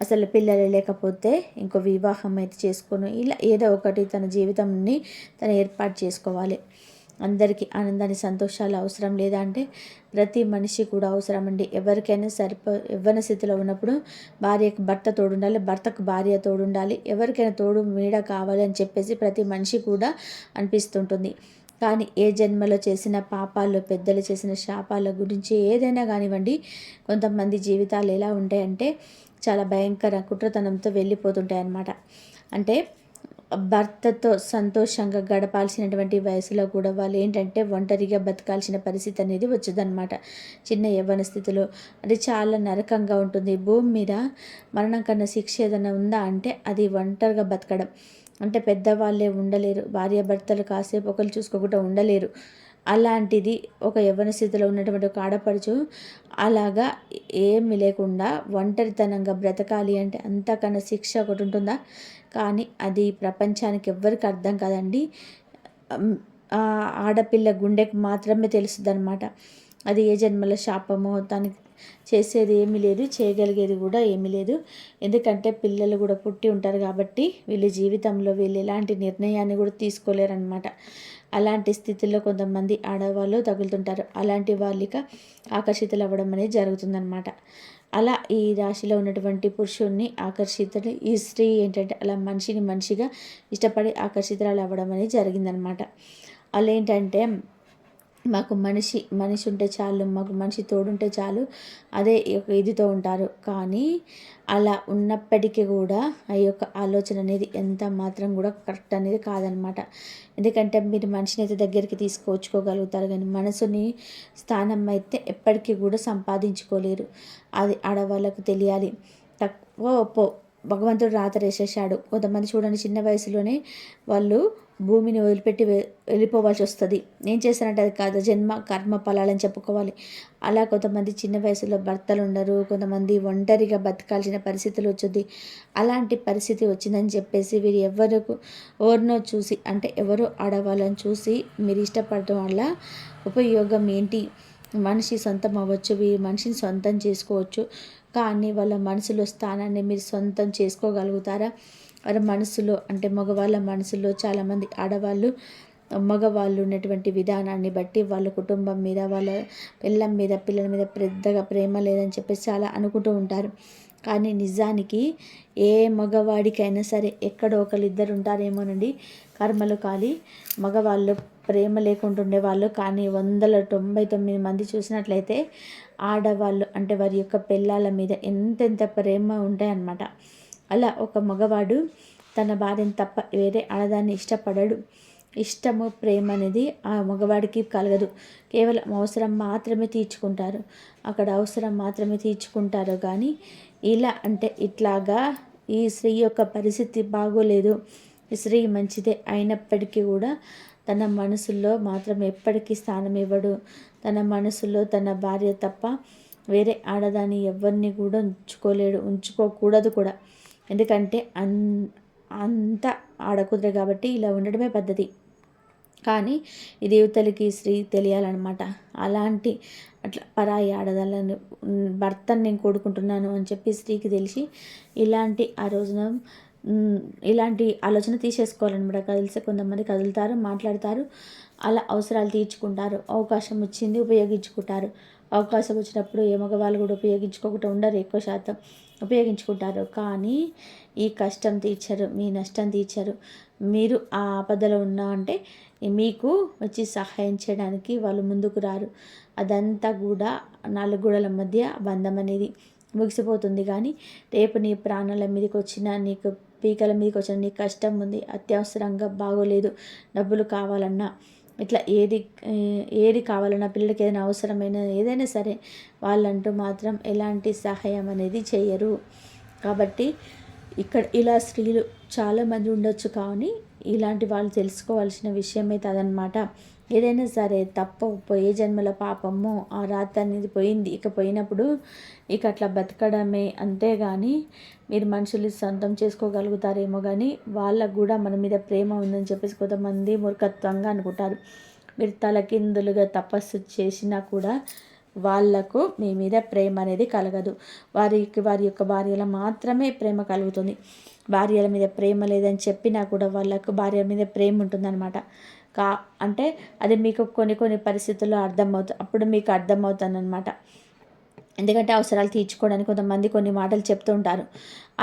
Speaker 1: అసలు పిల్లలు లేకపోతే ఇంకో వివాహం అయితే చేసుకోను, ఇలా ఏదో ఒకటి తన జీవితాన్ని తను ఏర్పాటు చేసుకోవాలి. అందరికీ ఆనందాన్ని సంతోషాలు అవసరం లేదా అంటే ప్రతి మనిషి కూడా అవసరం అండి. ఎవరికైనా యవ్వన స్థితిలో ఉన్నప్పుడు భార్యకు భర్త తోడుండాలి, భర్తకు భార్య తోడుండాలి. ఎవరికైనా తోడు నీడ కావాలి అని చెప్పేసి ప్రతి మనిషి కూడా అనిపిస్తుంటుంది. కానీ ఏ జన్మలో చేసిన పాపాలు, పెద్దలు చేసిన శాపాల గురించి ఏదైనా కానివ్వండి, కొంతమంది జీవితాలు ఎలా ఉంటాయంటే చాలా భయంకర కుట్రతనంతో వెళ్ళిపోతుంటాయి అన్నమాట. అంటే భర్తతో సంతోషంగా గడపాల్సినటువంటి వయసులో కూడా వాళ్ళు ఏంటంటే ఒంటరిగా బతకాల్సిన పరిస్థితి అనేది వచ్చేదన్నమాట. చిన్న యవ్వన స్థితిలో అది చాలా నరకంగా ఉంటుంది. భూమి మీద మరణం కన్నా శిక్ష ఏదైనా ఉందా అంటే అది ఒంటరిగా బతకడం. అంటే పెద్దవాళ్ళే ఉండలేరు, భార్యాభర్తలు కాసేపు ఒకరు చూసుకోకుండా ఉండలేరు. అలాంటిది ఒక యవ్వన స్థితిలో ఉన్నటువంటి ఒక ఆడపడుచు అలాగా ఏమి లేకుండా ఒంటరితనంగా బ్రతకాలి అంటే అంతకన్నా శిక్ష ఒకటి ఉంటుందా? కానీ అది ప్రపంచానికి ఎవ్వరికి అర్థం కాదండి. ఆడపిల్ల గుండెకు మాత్రమే తెలుస్తుంది అనమాట. అది ఏ జన్మల శాపమో, దానికి చేసేది ఏమీ లేదు, చేయగలిగేది కూడా ఏమీ లేదు. ఎందుకంటే పిల్లలు కూడా పుట్టి ఉంటారు కాబట్టి వీళ్ళ జీవితంలో వీళ్ళు ఎలాంటి నిర్ణయాన్ని కూడా తీసుకోలేరనమాట. అలాంటి స్థితిలో కొంతమంది ఆడవాళ్ళు తగులుతుంటారు. అలాంటి వాళ్ళకి ఆకర్షితులు అవ్వడం అనేది జరుగుతుందన్నమాట. అలా ఈ రాశిలో ఉన్నటువంటి పురుషుణ్ణి ఆకర్షితులు ఈ స్త్రీ ఏంటంటే అలా మనిషిగా ఇష్టపడి ఆకర్షితురాలు అవ్వడం అనేది జరిగిందనమాట. అలా ఏంటంటే మాకు మనిషి ఉంటే చాలు, మాకు మనిషి తోడుంటే చాలు, అదే ఒక ఇదితో ఉంటారు. కానీ అలా ఉన్నప్పటికీ కూడా ఆ యొక్క ఆలోచన అనేది ఎంత మాత్రం కూడా కరెక్ట్ అనేది కాదనమాట. ఎందుకంటే మీరు మనిషిని అయితే దగ్గరికి తీసుకొచ్చుకోగలుగుతారు, కానీ మనసుని స్థానం అయితే ఎప్పటికీ కూడా సంపాదించుకోలేరు. అది ఆడవాళ్ళకు తెలియాలి. తక్కువ ఒప్పో భగవంతుడు రాత వేసేసాడు. కొంతమంది చూడండి, చిన్న వయసులోనే వాళ్ళు భూమిని వదిలిపెట్టి వెళ్ళిపోవాల్సి వస్తుంది. ఏం చేస్తారంటే అది కాదు, జన్మ కర్మ ఫలాలని చెప్పుకోవాలి. అలా కొంతమంది చిన్న వయసులో భర్తలు ఉండరు, కొంతమంది ఒంటరిగా బతకాల్సిన పరిస్థితులు వచ్చింది. అలాంటి పరిస్థితి వచ్చిందని చెప్పేసి వీరు ఎవరినో చూసి, అంటే ఎవరో ఆడవాళ్ళని చూసి మీరు ఇష్టపడటం వల్ల ఉపయోగం ఏంటి? మనిషి సొంతం అవ్వచ్చు, వీరి మనిషిని సొంతం చేసుకోవచ్చు, కానీ వాళ్ళ మనసులో స్థానాన్ని మీరు సొంతం చేసుకోగలుగుతారా? వారి మనసులో, అంటే మగవాళ్ళ మనసులో చాలామంది ఆడవాళ్ళు మగవాళ్ళు ఉన్నటువంటి విధానాన్ని బట్టి వాళ్ళ కుటుంబం మీద, వాళ్ళ పిల్లల మీద పెద్దగా ప్రేమ లేదని చెప్పేసి చాలా అనుకుంటూ ఉంటారు. కానీ నిజానికి ఏ మగవాడికైనా సరే ఎక్కడో ఇద్దరు ఉంటారేమోనండి కర్మలు కాలి మగవాళ్ళు ప్రేమ లేకుంటుండే వాళ్ళు. కానీ 199 మంది చూసినట్లయితే ఆడవాళ్ళు, అంటే వారి యొక్క పిల్లల మీద ఎంతెంత ప్రేమ ఉంటాయన్నమాట. అలా ఒక మగవాడు తన భార్యను తప్ప వేరే ఆడదాన్ని ఇష్టపడడు. ఇష్టము, ప్రేమ అనేది ఆ మగవాడికి కలగదు. కేవలం అవసరం మాత్రమే తీర్చుకుంటారు. అక్కడ అవసరం మాత్రమే తీర్చుకుంటారు. కానీ ఇలా అంటే ఇట్లాగా ఈ స్త్రీ యొక్క పరిస్థితి బాగోలేదు. ఈ స్త్రీ మంచిదే అయినప్పటికీ కూడా తన మనసులో మాత్రం ఎప్పటికీ స్థానం ఇవ్వడు. తన మనసులో తన భార్య తప్ప వేరే ఆడదాన్ని ఎవరిని కూడా ఉంచుకోకూడదు కూడా. ఎందుకంటే అంత ఆడకూడదు కాబట్టి ఇలా ఉండడమే పద్ధతి. కానీ ఈ దేవతలకి స్త్రీ తెలియాలన్నమాట. అలాంటి అట్లా పరాయి ఆడదాలను భర్తను నేను కోరుకుంటున్నాను అని చెప్పి స్త్రీకి తెలిసి ఇలాంటి ఆ రోజున ఇలాంటి ఆలోచన తీసేసుకోవాలన్నమాట. కదిలిస్తే కొంతమంది కదులుతారు, మాట్లాడతారు, అలా అవసరాలు తీర్చుకుంటారు. అవకాశం వచ్చింది ఉపయోగించుకుంటారు. అవకాశం వచ్చినప్పుడు ఏ మగవాళ్ళు కూడా ఉపయోగించుకోకుండా ఉండరు, ఎక్కువ శాతం ఉపయోగించుకుంటారు. కానీ ఈ కష్టం తీర్చరు, మీ నష్టం తీర్చరు. మీరు ఆ ఆపదలో ఉన్నా అంటే మీకు వచ్చి సహాయం చేయడానికి వాళ్ళు ముందుకు రారు. అదంతా కూడా 4 గోడల మధ్య బంధం అనేది ముగిసిపోతుంది. కానీ రేపు నీ ప్రాణాల మీదకి వచ్చినా, నీకు పీకల మీదకి వచ్చినా, నీకు కష్టం ఉంది, అత్యవసరంగా బాగోలేదు, డబ్బులు కావాలన్నా, ఇట్లా ఏది కావాలన్నా, పిల్లలకి ఏదైనా అవసరమైన ఏదైనా సరే వాళ్ళంటూ మాత్రం ఎలాంటి సహాయం అనేది చేయరు. కాబట్టి ఇక్కడ ఇలా స్త్రీలు చాలామంది ఉండొచ్చు, కానీ ఇలాంటి వాళ్ళు తెలుసుకోవాల్సిన విషయం అయితే అదనమాట. ఏదైనా సరే తప్పు పోయే జన్మల పాపము ఆ రాత అనేది పోయింది. ఇక పోయినప్పుడు ఇక అట్లా బతకడమే, అంతేగాని మీరు మనుషులు సొంతం చేసుకోగలుగుతారేమో, కానీ వాళ్ళకు కూడా మన మీద ప్రేమ ఉందని చెప్పేసి కొంతమంది మూర్ఖత్వంగా అనుకుంటారు. మీరు తలకిందులుగా తపస్సు చేసినా కూడా వాళ్లకు మీ మీద ప్రేమ అనేది కలగదు. వారి యొక్క భార్యల మాత్రమే ప్రేమ కలుగుతుంది. భార్యల మీద ప్రేమ లేదని చెప్పినా కూడా వాళ్ళకు భార్య మీద ప్రేమ ఉంటుందన్నమాట. అంటే అది మీకు కొన్ని పరిస్థితుల్లో అర్థమవుతుంది, అప్పుడు మీకు అర్థమవుతుంది అనమాట. ఎందుకంటే అవసరాలు తీర్చుకోవడానికి కొంతమంది కొన్ని మాటలు చెప్తూ ఉంటారు.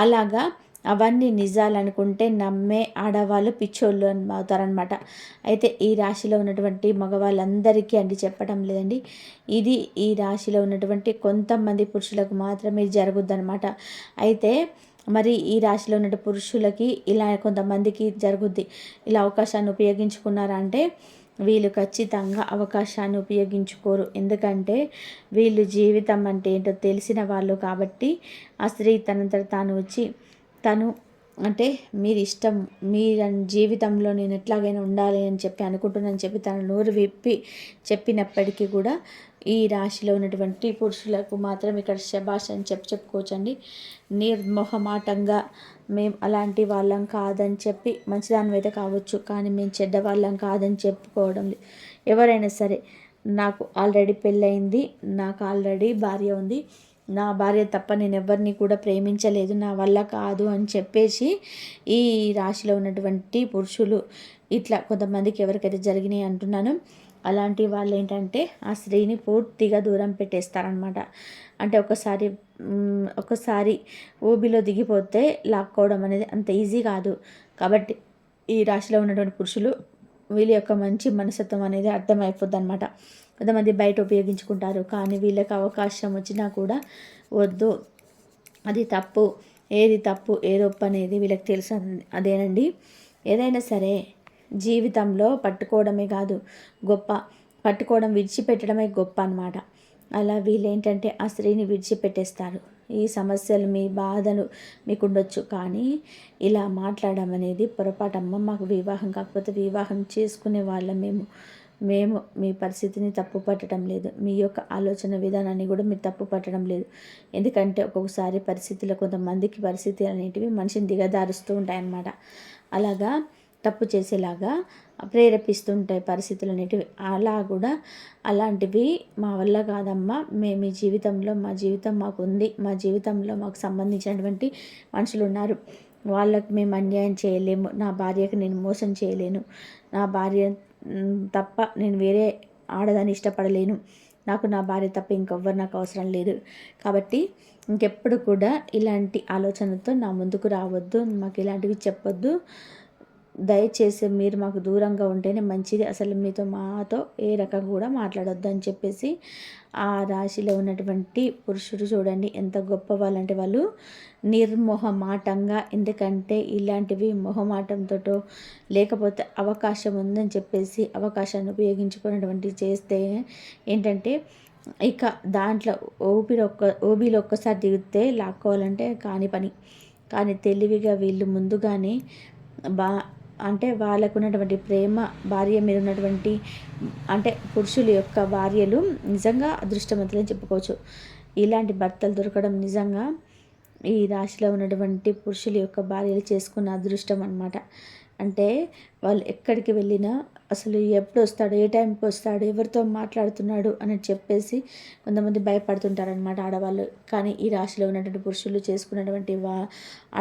Speaker 1: అలాగా అవన్నీ నిజాలనుకుంటే నమ్మే ఆడవాళ్ళు పిచ్చోళ్ళు అవుతారనమాట. అయితే ఈ రాశిలో ఉన్నటువంటి మగవాళ్ళందరికీ చెప్పడం లేదండి, ఇది ఈ రాశిలో ఉన్నటువంటి కొంతమంది పురుషులకు మాత్రమే జరుగుద్దనమాట. అయితే మరి ఈ రాశిలో ఉన్న పురుషులకి ఇలా కొంతమందికి జరుగుద్ది. ఇలా అవకాశాన్ని ఉపయోగించుకున్నారా అంటే వీళ్ళు ఖచ్చితంగా అవకాశాన్ని ఉపయోగించుకోరు. ఎందుకంటే వీళ్ళు జీవితం అంటే ఏంటో తెలిసిన వాళ్ళు కాబట్టి ఆ స్త్రీ తనంతట తాను వచ్చి తను అంటే మీరు ఇష్టం, మీ జీవితంలో నేను ఎట్లాగైనా ఉండాలి అని చెప్పి అనుకుంటున్నాను చెప్పి తన నోరు విప్పి చెప్పినప్పటికీ కూడా ఈ రాశిలో ఉన్నటువంటి పురుషులకు మాత్రం ఇక్కడ శభాష్ అని చెప్పుకోవచ్చండి. నిర్మోహమాటంగా మేము అలాంటి వాళ్ళం కాదని చెప్పి, మంచిదాని అయితే కావచ్చు కానీ మేము చెడ్డవాళ్ళం కాదని చెప్పుకోవడం. ఎవరైనా సరే నాకు ఆల్రెడీ పెళ్ళయింది, నాకు ఆల్రెడీ భార్య ఉంది, నా భార్య తప్ప నేను ఎవరిని కూడా ప్రేమించలేదు, నా వల్ల కాదు అని చెప్పేసి ఈ రాశిలో ఉన్నటువంటి పురుషులు ఇట్లా కొంతమందికి ఎవరికైతే జరిగినాయి అంటున్నాను, అలాంటి వాళ్ళు ఏంటంటే ఆ స్త్రీని పూర్తిగా దూరం పెట్టేస్తారనమాట. అంటే ఒకసారి ఊబిలో దిగిపోతే లాక్కోవడం అనేది అంత ఈజీ కాదు. కాబట్టి ఈ రాశిలో ఉన్నటువంటి పురుషులు వీళ్ళ యొక్క మంచి మనస్తత్వం అనేది అర్థమైపోద్ది అనమాట. కొంతమంది బయట ఉపయోగించుకుంటారు, కానీ వీళ్ళకి అవకాశం వచ్చినా కూడా వద్దు, అది తప్పు, ఏది తప్పు ఏది ఒప్పు అనేది వీళ్ళకి తెలుసు. అదేనండి, ఏదైనా సరే జీవితంలో పట్టుకోవడమే కాదు గొప్ప, పట్టుకోవడం విడిచిపెట్టడమే గొప్ప అన్నమాట. అలా వీళ్ళేంటంటే ఆ స్త్రీని విడిచిపెట్టేస్తారు. ఈ సమస్యలు మీ బాధలు మీకు ఉండొచ్చు, కానీ ఇలా మాట్లాడడం అనేది పొరపాటమ్మ. మాకు వివాహం కాకపోతే వివాహం చేసుకునే వాళ్ళం మేము మీ పరిస్థితిని తప్పు పట్టడం లేదు, మీ యొక్క ఆలోచన విధానాన్ని కూడా మీరు తప్పు పట్టడం లేదు. ఎందుకంటే ఒక్కొక్కసారి పరిస్థితులు, కొంతమందికి పరిస్థితి అనేటివి మనిషిని దిగదారుస్తూ ఉంటాయన్నమాట. అలాగా తప్పు చేసేలాగా ప్రేరేపిస్తుంటాయి పరిస్థితులు అనేటివి. అలా కూడా అలాంటివి మా వల్ల కాదమ్మా, మేము ఈ జీవితంలో మా జీవితం మాకు ఉంది, మా జీవితంలో మాకు సంబంధించినటువంటి మనుషులు ఉన్నారు, వాళ్ళకి మేము అన్యాయం చేయలేము, నా భార్యకి నేను మోసం చేయలేను, నా భార్య తప్ప నేను వేరే ఆడదాన్ని ఇష్టపడలేను, నాకు నా భార్య తప్ప ఇంకెవ్వరు నాకు అవసరం లేదు, కాబట్టి ఇంకెప్పుడు కూడా ఇలాంటి ఆలోచనతో నా ముందుకు రావద్దు, మాకు ఇలాంటివి చెప్పొద్దు, దయచేసి మీరు మాకు దూరంగా ఉంటేనే మంచిది, అసలు మాతో ఏ రకంగా కూడా మాట్లాడొద్దు అని చెప్పేసి ఆ రాశిలో ఉన్నటువంటి పురుషుడు చూడండి ఎంత గొప్ప వాళ్ళంటే వాళ్ళు నిర్మోహమాటంగా, ఎందుకంటే ఇలాంటివి మొహమాటంతో లేకపోతే అవకాశం ఉందని చెప్పేసి అవకాశాన్ని ఉపయోగించుకున్నటువంటి చేస్తే ఏంటంటే ఇక దాంట్లో ఓబీలో ఒక్కసారి దిగితే లాక్కోవాలంటే కాని పని. కానీ తెలివిగా వీళ్ళు ముందుగానే అంటే వాళ్ళకు ఉన్నటువంటి ప్రేమ, భార్య మీద ఉన్నటువంటి అంటే పురుషుల యొక్క భార్యలు నిజంగా అదృష్టవంతులని చెప్పుకోవచ్చు. ఇలాంటి భర్తలు దొరకడం నిజంగా ఈ రాశిలో ఉన్నటువంటి పురుషుల యొక్క భార్యలు చేసుకున్న అదృష్టం అన్నమాట. అంటే వాళ్ళు ఎక్కడికి వెళ్ళినా అసలు ఎప్పుడు వస్తాడు, ఏ టైంకి వస్తాడు, ఎవరితో మాట్లాడుతున్నాడు అని చెప్పేసి కొంతమంది భయపడుతుంటారనమాట ఆడవాళ్ళు. కానీ ఈ రాశిలో ఉన్నటువంటి పురుషులు చేసుకున్నటువంటి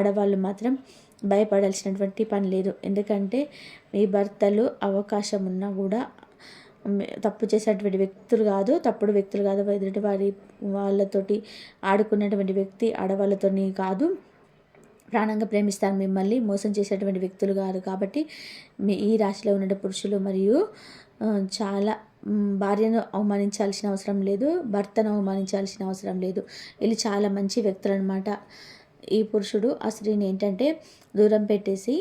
Speaker 1: ఆడవాళ్ళు మాత్రం భయపడాల్సినటువంటి పని లేదు. ఎందుకంటే మీ భర్తలు అవకాశం ఉన్నా కూడా తప్పు చేసేటువంటి వ్యక్తులు కాదు, తప్పుడు వ్యక్తులు కాదు, ఎదుటి వాళ్ళతోటి ఆడుకున్నటువంటి వ్యక్తి ఆడవాళ్ళతోని కాదు, ప్రాణంగా ప్రేమిస్తారు, మిమ్మల్ని మోసం చేసేటువంటి వ్యక్తులు కాదు. కాబట్టి ఈ రాశిలో ఉన్న పురుషులు మరియు చాలా భార్యను అవమానించాల్సిన అవసరం లేదు, భర్తను అవమానించాల్సిన అవసరం లేదు. వీళ్ళు చాలా మంచి వ్యక్తులు అనమాట. ఈ పురుషుడు ఆ స్త్రీని ఏంటంటే దూరం పెట్టేసి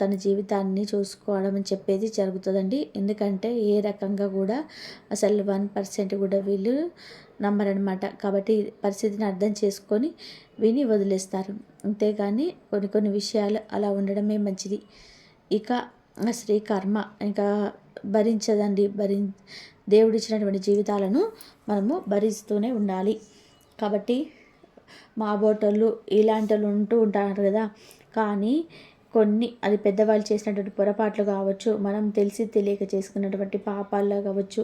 Speaker 1: తన జీవితాన్ని చూసుకోవడం అని చెప్పేది జరుగుతుందండి. ఎందుకంటే ఏ రకంగా కూడా అసలు 1% కూడా వీళ్ళు నమ్మరనమాట. కాబట్టి పరిస్థితిని అర్థం చేసుకొని విని వదిలేస్తారు. అంతేగాని కొన్ని విషయాలు అలా ఉండడమే మంచిది. ఇక ఆ స్త్రీ కర్మ ఇంకా భరించదండి. దేవుడిచ్చినటువంటి జీవితాలను మనము భరిస్తూనే ఉండాలి. కాబట్టి మా బోటోళ్ళు ఇలాంటి వాళ్ళు ఉంటూ ఉంటారు కదా, కానీ కొన్ని అది పెద్దవాళ్ళు చేసినటువంటి పొరపాట్లు కావచ్చు, మనం తెలిసి తెలియక చేసుకున్నటువంటి పాపాలు కావచ్చు,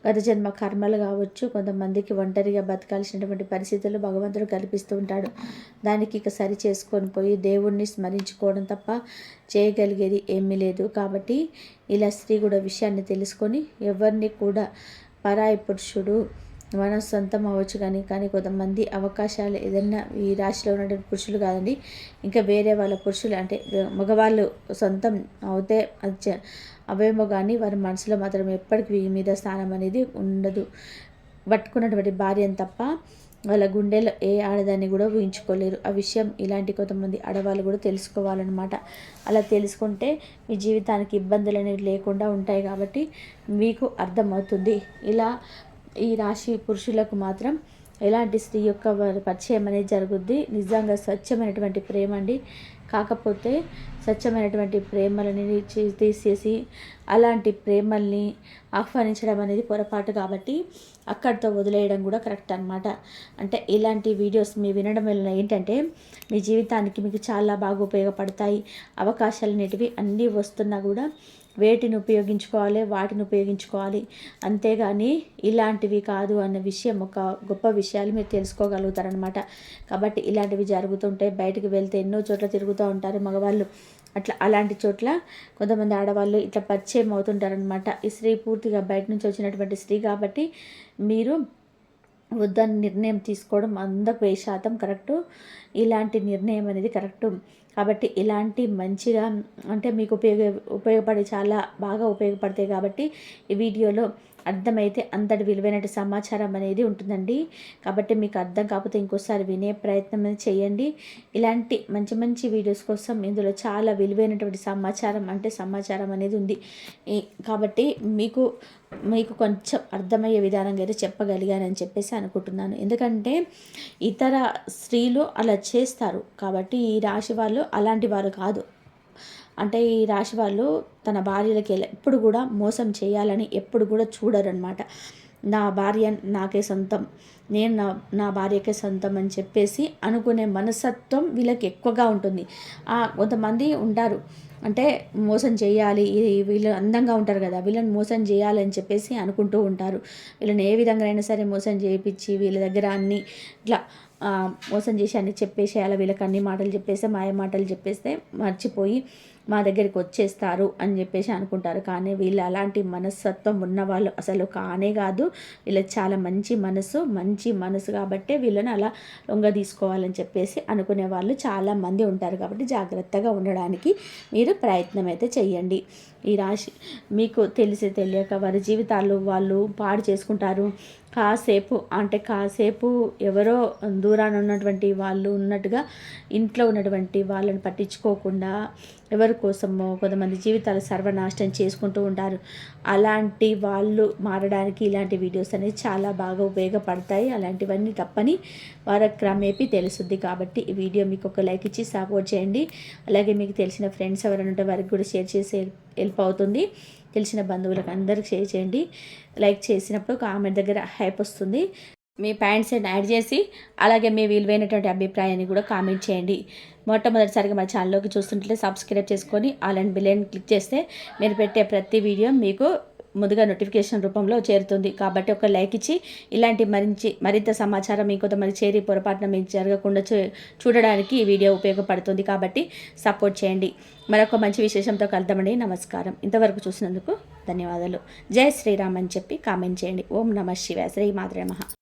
Speaker 1: గత జన్మ కర్మలు కావచ్చు, కొంతమందికి ఒంటరిగా బతకాల్సినటువంటి పరిస్థితులు భగవంతుడు కల్పిస్తూ ఉంటాడు. దానికి ఇక సరి చేసుకొని పోయి దేవుణ్ణి స్మరించుకోవడం తప్ప చేయగలిగేది ఏమీ లేదు. కాబట్టి ఇలా స్త్రీ కూడా విషయాన్ని తెలుసుకొని ఎవరిని కూడా పరాయి పురుషుడు మన సొంతం అవ్వచ్చు, కానీ కొంతమంది అవకాశాలు ఏదన్నా ఈ రాశిలో ఉన్నటువంటి పురుషులు కాదండి, ఇంకా వేరే వాళ్ళ పురుషులు అంటే మగవాళ్ళు సొంతం అవుతే అది అవేమో, కానీ వారి మనసులో మాత్రం ఎప్పటికీ వీరి మీద స్థానం అనేది ఉండదు. పట్టుకున్నటువంటి భార్యను తప్ప వాళ్ళ గుండెలో ఏ ఆడదాన్ని కూడా ఊహించుకోలేరు. ఆ విషయం ఇలాంటి కొంతమంది ఆడవాళ్ళు కూడా తెలుసుకోవాలన్నమాట. అలా తెలుసుకుంటే మీ జీవితానికి ఇబ్బందులు అనేవి లేకుండా ఉంటాయి. కాబట్టి మీకు అర్థమవుతుంది. ఇలా ఈ రాశి పురుషులకు మాత్రం ఎలాంటి స్త్రీ యొక్క పరిచయం అనేది జరుగుద్ది. నిజంగా స్వచ్ఛమైనటువంటి ప్రేమ అండి. కాకపోతే స్వచ్ఛమైనటువంటి ప్రేమలని తీసేసి అలాంటి ప్రేమల్ని ఆహ్వానించడం అనేది పొరపాటు. కాబట్టి అక్కడితో వదిలేయడం కూడా కరెక్ట్ అనమాట. అంటే ఇలాంటి వీడియోస్ మీ వినడం వల్ల ఏంటంటే మీ జీవితానికి మీకు చాలా బాగా ఉపయోగపడతాయి. అవకాశాలు అనేటివి అన్నీ వస్తున్నా కూడా వేటిని ఉపయోగించుకోవాలి, వాటిని ఉపయోగించుకోవాలి, అంతేగాని ఇలాంటివి కాదు అన్న విషయం, ఒక గొప్ప విషయాలు మీరు తెలుసుకోగలుగుతారనమాట. కాబట్టి ఇలాంటివి జరుగుతుంటే బయటకు వెళ్తే ఎన్నో చోట్ల తిరుగుతూ ఉంటారు మగవాళ్ళు. అలాంటి చోట్ల కొంతమంది ఆడవాళ్ళు ఇట్లా పరిచయం అవుతుంటారనమాట. ఈ స్త్రీ పూర్తిగా బయట నుంచి వచ్చినటువంటి స్త్రీ కాబట్టి మీరు వద్దని నిర్ణయం తీసుకోవడం 100% కరెక్టు. ఇలాంటి నిర్ణయం అనేది కరెక్టు. కాబట్టి ఇలాంటి మంచిగా అంటే మీకు ఉపయోగపడి చాలా బాగా ఉపయోగపడతాయి కాబట్టి ఈ వీడియోలో అర్థమైతే అంతటి విలువైన సమాచారం అనేది ఉంటుందండి. కాబట్టి మీకు అర్థం కాకపోతే ఇంకోసారి వినే ప్రయత్నం అనేది చేయండి. ఇలాంటి మంచి మంచి వీడియోస్ కోసం ఇందులో చాలా విలువైనటువంటి సమాచారం అనేది ఉంది. కాబట్టి మీకు కొంచెం అర్థమయ్యే విధానంగా అయితే చెప్పగలిగానని చెప్పేసి అనుకుంటున్నాను. ఎందుకంటే ఇతర స్త్రీలు అలా చేస్తారు కాబట్టి ఈ రాశి వాళ్ళు అలాంటి వారు కాదు. అంటే ఈ రాశి వాళ్ళు తన భార్యలకి ఎప్పుడు కూడా మోసం చేయాలని ఎప్పుడు కూడా చూడరనమాట. నా భార్య నాకే సొంతం, నేను నా భార్యకే సొంతం అని చెప్పేసి అనుకునే మనస్తత్వం వీళ్ళకి ఎక్కువగా ఉంటుంది. కొంతమంది ఉంటారు అంటే మోసం చేయాలి, వీళ్ళు అందంగా ఉంటారు కదా, వీళ్ళని మోసం చేయాలని చెప్పేసి అనుకుంటూ ఉంటారు. వీళ్ళని ఏ విధంగా అయినా సరే మోసం చేయించి వీళ్ళ దగ్గర అన్ని ఇట్లా మోసం చేసి అన్ని చెప్పేసేయాలి, వీళ్ళకి అన్ని మాటలు చెప్పేస్తే మాయ మాటలు చెప్పేస్తే మర్చిపోయి మా దగ్గరికి వచ్చేస్తారు అని చెప్పేసి అనుకుంటారు. కానీ వీళ్ళు అలాంటి మనస్తత్వం ఉన్నవాళ్ళు అసలు కానే కాదు. వీళ్ళకి చాలా మంచి మనసు కాబట్టి వీళ్ళని అలా లొంగ తీసుకోవాలని చెప్పేసి అనుకునే వాళ్ళు చాలామంది ఉంటారు. కాబట్టి జాగ్రత్తగా ఉండడానికి మీరు ప్రయత్నం అయితే చెయ్యండి. ఈ రాశి మీకు తెలియక వారి జీవితాలు వాళ్ళు పాడు చేసుకుంటారు. కాసేపు ఎవరో దూరాన ఉన్నటువంటి వాళ్ళు ఉన్నట్టుగా ఇంట్లో ఉన్నటువంటి వాళ్ళని పట్టించుకోకుండా ఎవరి కోసమో కొంతమంది జీవితాలు సర్వనాశనం చేసుకుంటూ ఉంటారు. అలాంటి వాళ్ళు మారడానికి ఇలాంటి వీడియోస్ అనేవి చాలా బాగా ఉపయోగపడతాయి. అలాంటివన్నీ తప్పని వారికి క్రమేపీ తెలుస్తుంది. కాబట్టి ఈ వీడియో మీకు ఒక లైక్ ఇచ్చి సపోర్ట్ చేయండి. అలాగే మీకు తెలిసిన ఫ్రెండ్స్ ఎవరైనా ఉంటే వారికి కూడా షేర్ చేసి హెల్ప్ అవుతుంది. తెలిసిన బంధువులకు అందరికి షేర్ చేయండి. లైక్ చేసినప్పుడు కామెంట్ దగ్గర హైప్ వస్తుంది. మీ పాయింట్స్ యాడ్ చేసి అలాగే మీ విలువైనటువంటి అభిప్రాయాన్ని కూడా కామెంట్ చేయండి. మొట్టమొదటిసారిగా మా ఛానల్లోకి చూస్తుంటే సబ్స్క్రైబ్ చేసుకొని ఆల్ అండ్ బెల్ క్లిక్ చేస్తే మీరు పెట్టే ప్రతి వీడియో మీకు ముందుగా నోటిఫికేషన్ రూపంలో చేరుతుంది. కాబట్టి ఒక లైక్ ఇచ్చి ఇలాంటి మరింత సమాచారం మీ కొంతమంది చేరి పొరపాటున మీకు జరగకుండా చూడడానికి ఈ వీడియో ఉపయోగపడుతుంది. కాబట్టి సపోర్ట్ చేయండి. మరొక మంచి విశేషంతో కలుద్దామండి. నమస్కారం. ఇంతవరకు చూసినందుకు ధన్యవాదాలు. జై శ్రీరామ్ అని చెప్పి కామెంట్ చేయండి. ఓం నమః శివాయ. శ్రీ మాత్రే నమః.